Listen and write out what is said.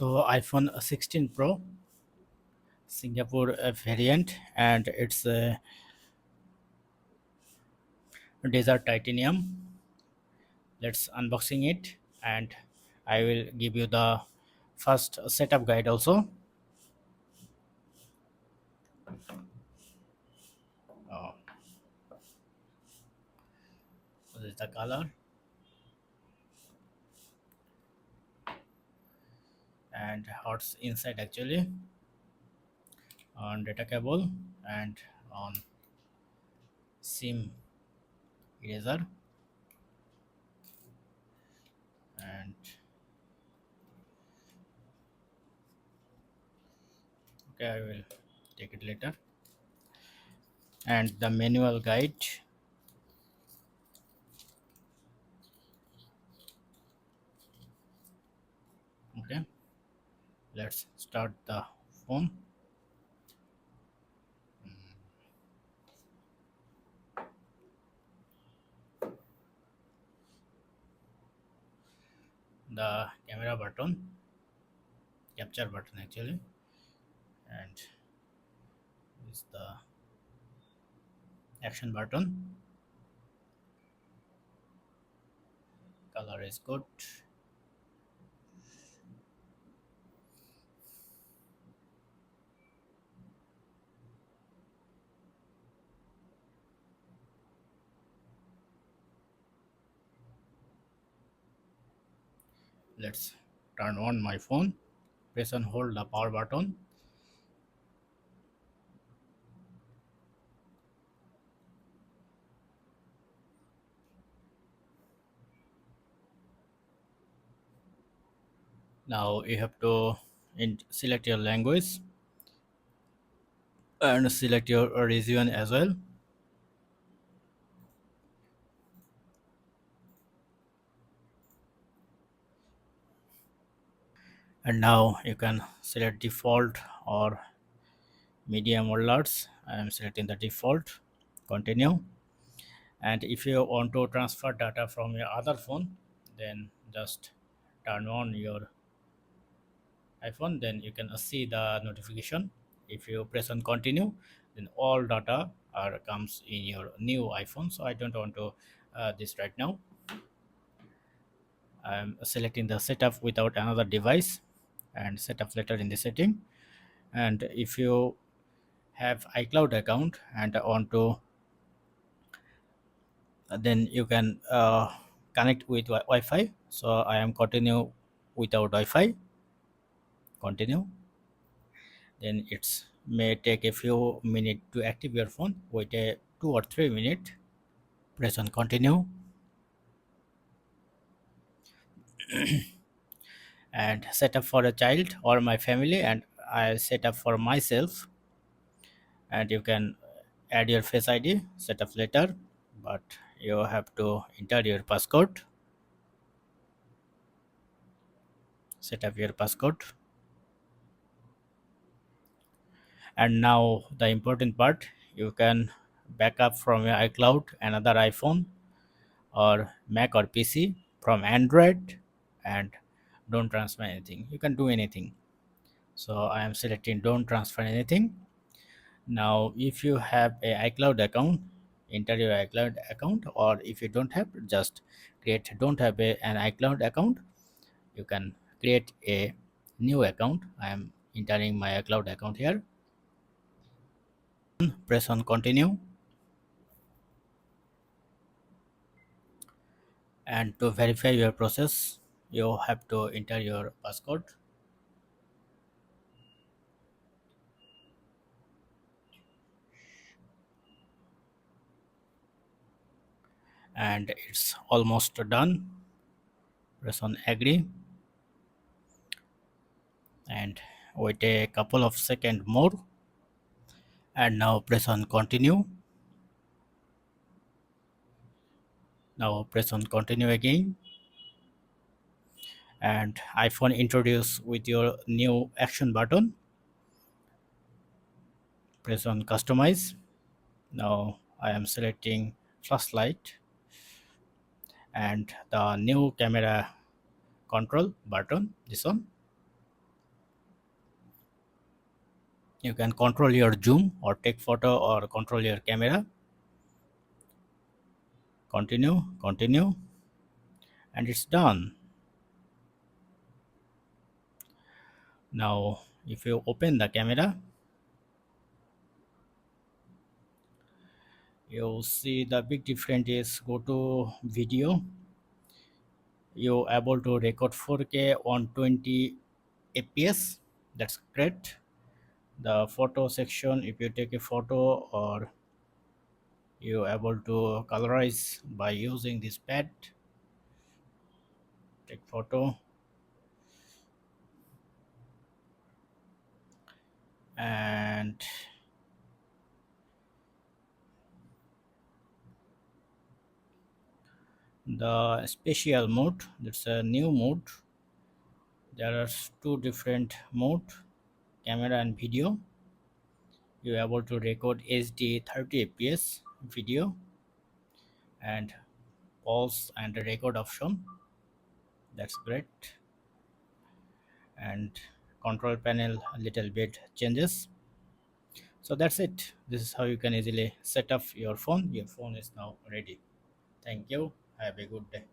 So iPhone 16 Pro Singapore variant, and it's a desert titanium. Let's unboxing it, and I will give you the first setup guide also. uh, this is the color and what's inside actually, on data cable and on sim eraser. And okay, I will take it later. And the manual guide. Okay, let's start the phone. The camera button, capture button actually, and this is the action button. Color is good. Let's turn on my phone. Press and hold the power button. Now you have to select your language and select your region as well. And now you can select default or medium or large. I am selecting the default. Continue. And if you want to transfer data from your other phone, then just turn on your iPhone, then you can see the notification. If you press on continue, then all data are comes in your new iPhone. So I don't want to this right now. I'm selecting the setup without another device and setup later in the setting. And if you have iCloud account and want to, then you can connect with Wi-Fi. So I am continue without Wi-Fi. Continue. Then it's may take a few minutes to active your phone. Wait a 2 or 3 minutes. Press on continue. And set up for a child or my family, and I set up for myself. And you can add your face ID, set up later, but you have to enter your passcode. Set up your passcode. And now the important part, you can back up from your iCloud another iPhone or Mac or PC from Android, and don't transfer anything. You can do anything. So I am selecting don't transfer anything. Now if you have a iCloud account, enter your iCloud account, or if you don't have, just create don't have an iCloud account, you can create a new account. I am entering my iCloud account here. Press on continue. And to verify your process, you have to enter your passcode. And it's almost done. Press on agree and wait a couple of seconds more. And now press on continue. Now press on continue again. And iPhone introduce with your new action button. Press on customize. Now I am selecting flashlight and the new camera control button, this one. You can control your zoom or take photo or control your camera. Continue, continue, and it's done. Now if you open the camera, you see the big difference is go to video. You able to record 4K 120 fps. That's great. The photo section, if you take a photo, or you able to colorize by using this pad, take photo. And the spatial mode, that's a new mode. There are two different mode, camera and video. You are able to record HD 30 fps video, and pause and record option. That's great. And control panel a little bit changes. So that's it. This is how you can easily set up your phone. Your phone is now ready. Thank you. Have a good day.